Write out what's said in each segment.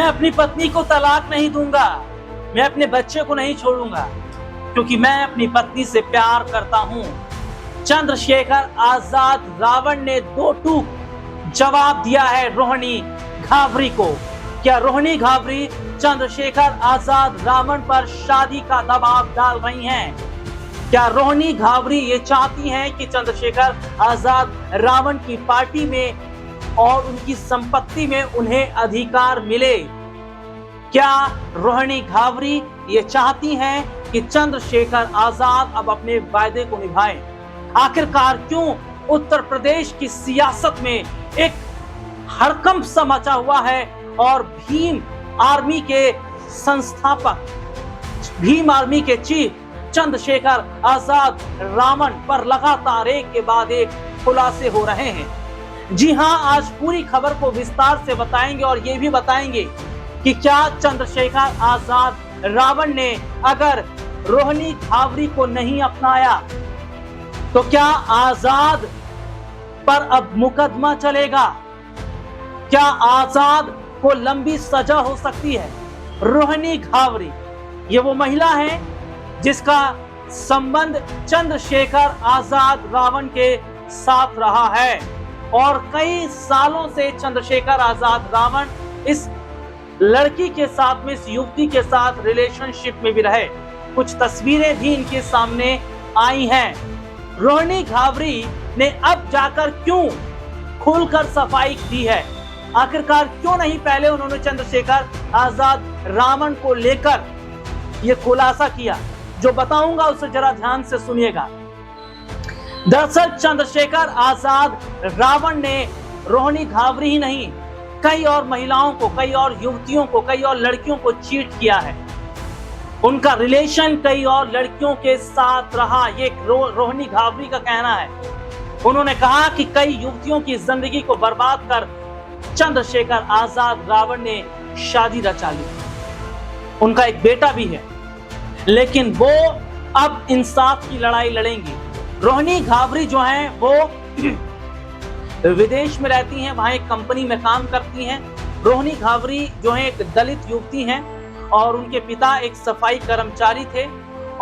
अपनी पत्नी को तलाक नहीं दूंगा, मैं अपने बच्चे को नहीं छोड़ूंगा, क्योंकि मैं अपनी पत्नी से प्यार करता हूं। चंद्रशेखर आजाद रावण ने दो टूक जवाब दिया है रोहिणी घावरी को। क्या रोहिणी घावरी चंद्रशेखर आजाद रावण पर शादी का दबाव डाल रही हैं? क्या रोहिणी घावरी ये चाहती हैं कि चंद्रशेखर आजाद रावण की पार्टी में और उनकी संपत्ति में उन्हें अधिकार मिले? क्या रोहिणी घावरी ये चाहती हैं कि चंद्रशेखर आजाद अब अपने वायदे को निभाएं? आखिरकार क्यों उत्तर प्रदेश की सियासत में एक हड़कंप सा मचा हुआ है और भीम आर्मी के संस्थापक, भीम आर्मी के चीफ चंद्रशेखर आजाद रावण पर लगातार एक के बाद एक खुलासे हो रहे हैं। जी हां, आज पूरी खबर को विस्तार से बताएंगे और ये भी बताएंगे कि क्या चंद्रशेखर आजाद रावण ने अगर रोहिणी घावरी को नहीं अपनाया तो क्या आजाद पर अब मुकदमा चलेगा? क्या आजाद को लंबी सजा हो सकती है? रोहिणी घावरी ये वो महिला है जिसका संबंध चंद्रशेखर आजाद रावण के साथ रहा है और कई सालों से चंद्रशेखर आजाद रावण इस लड़की के साथ में, इस युवती के साथ रिलेशनशिप में भी रहे। कुछ तस्वीरें भी इनके सामने आई हैं। रोहिणी घावरी ने अब जाकर क्यों खुलकर सफाई दी है? आखिरकार क्यों नहीं पहले उन्होंने चंद्रशेखर आजाद रावण को लेकर यह खुलासा किया? जो बताऊंगा उसे जरा ध्यान से सुनिएगा। दरअसल चंद्रशेखर आजाद रावण ने रोहिणी घावरी ही नहीं, कई और महिलाओं को, कई और युवतियों को, कई और लड़कियों को चीट किया है। उनका रिलेशन कई और लड़कियों के साथ रहा, ये रोहिणी घावरी का कहना है। उन्होंने कहा कि कई युवतियों की जिंदगी को बर्बाद कर चंद्रशेखर आजाद रावण ने शादी रचा ली। उनका एक बेटा भी है, लेकिन वो अब इंसाफ की लड़ाई लड़ेंगी। रोहिणी घावरी जो हैं वो विदेश में रहती हैं, वहां एक कंपनी में काम करती हैं। रोहिणी घावरी जो है एक दलित युवती हैं और उनके पिता एक सफाई कर्मचारी थे।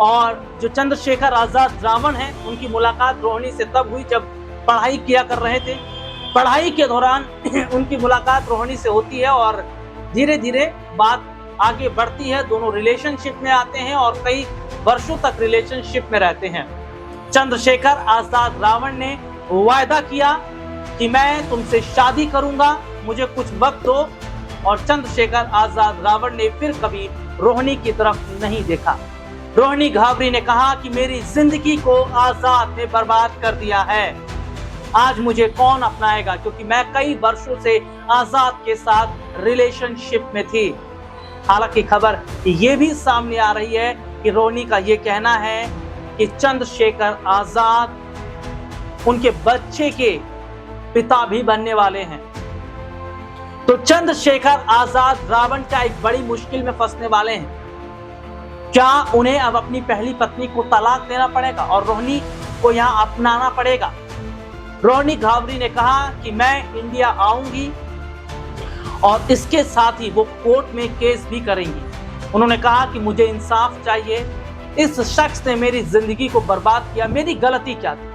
और जो चंद्रशेखर आजाद रावण हैं, उनकी मुलाकात रोहिणी से तब हुई जब पढ़ाई किया कर रहे थे। पढ़ाई के दौरान उनकी मुलाकात रोहिणी से होती है और धीरे धीरे बात आगे बढ़ती है। दोनों रिलेशनशिप में आते हैं और कई वर्षों तक रिलेशनशिप में रहते हैं। चंद्रशेखर आजाद रावण ने वायदा किया कि मैं तुमसे शादी करूंगा, मुझे कुछ वक्त दो। और चंद्रशेखर आजाद रावण ने फिर कभी रोहिणी की तरफ नहीं देखा। रोहिणी घावरी ने कहा कि मेरी जिंदगी को आजाद ने बर्बाद कर दिया है, आज मुझे कौन अपनाएगा, क्योंकि मैं कई वर्षों से आजाद के साथ रिलेशनशिप में थी। हालांकि खबर ये भी सामने आ रही है कि रोहिणी का ये कहना है कि चंद्रशेखर आजाद उनके बच्चे के पिता भी बनने वाले हैं। तो चंद्रशेखर आजाद रावण क्या एक बड़ी मुश्किल में फंसने वाले हैं? क्या उन्हें अब अपनी पहली पत्नी को तलाक देना पड़ेगा और रोहिणी को यहां अपनाना पड़ेगा? रोहिणी घावरी ने कहा कि मैं इंडिया आऊंगी और इसके साथ ही वो कोर्ट में केस भी करेंगी। उन्होंने कहा कि मुझे इंसाफ चाहिए, इस शख्स ने मेरी जिंदगी को बर्बाद किया, मेरी गलती क्या थी?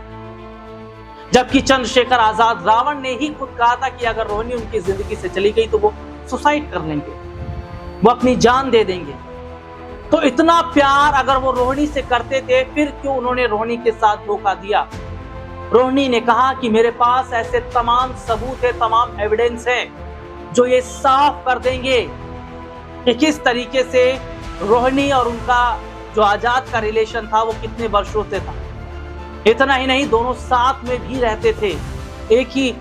जबकि चंद्रशेखर आजाद रावण ने ही खुद कहा था कि अगर रोहिणी उनकी जिंदगी से चली गई तो वो सुसाइड कर लेंगे, वो अपनी जान दे देंगे। तो इतना प्यार अगर वो रोहिणी से करते थे, फिर क्यों उन्होंने रोहिणी के साथ धोखा दिया? रोहिणी ने कहा कि मेरे पास ऐसे तमाम सबूत है, तमाम एविडेंस है जो ये साफ कर देंगे कि किस तरीके से रोहिणी और उनका जो आजाद का रिलेशन था वो कितने वर्षों से था। इतना ही नहीं, दोनों साथ में भी रहते थे, एक ही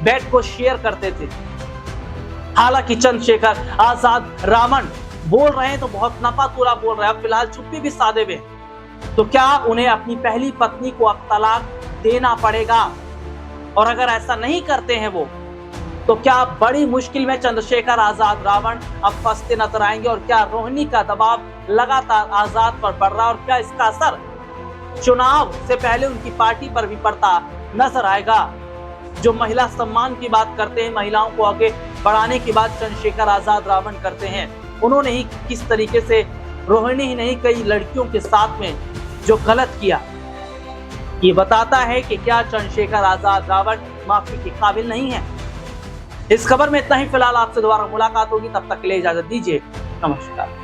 बेड को शेयर करते थे। हालांकि चंद्रशेखर आजाद रावण बोल रहे हैं तो बहुत नपातुला बोल रहे हैं, फिलहाल चुप्पी भी साधे हुए। तो क्या उन्हें अपनी पहली पत्नी को अब तलाक देना पड़ेगा? और अगर ऐसा नहीं करते हैं वो, तो क्या बड़ी मुश्किल में चंद्रशेखर आजाद रावण अब फंसते नजर आएंगे? और क्या रोहिणी का दबाव लगातार आजाद पर बढ़ रहा है और क्या इसका असर चुनाव से पहले उनकी पार्टी पर भी पड़ता नजर आएगा? जो महिला सम्मान की बात करते हैं, महिलाओं को आगे बढ़ाने की बात चंद्रशेखर आजाद रावण करते हैं। उन्होंने ही किस तरीके से रोहिणी ही नहीं कई लड़कियों के साथ में जो गलत किया, ये बताता है कि क्या चंद्रशेखर आजाद रावण माफी के काबिल नहीं है। इस खबर में इतना ही। फिलहाल आपसे दोबारा मुलाकात होगी, तब तक के लिए इजाजत दीजिए। नमस्कार।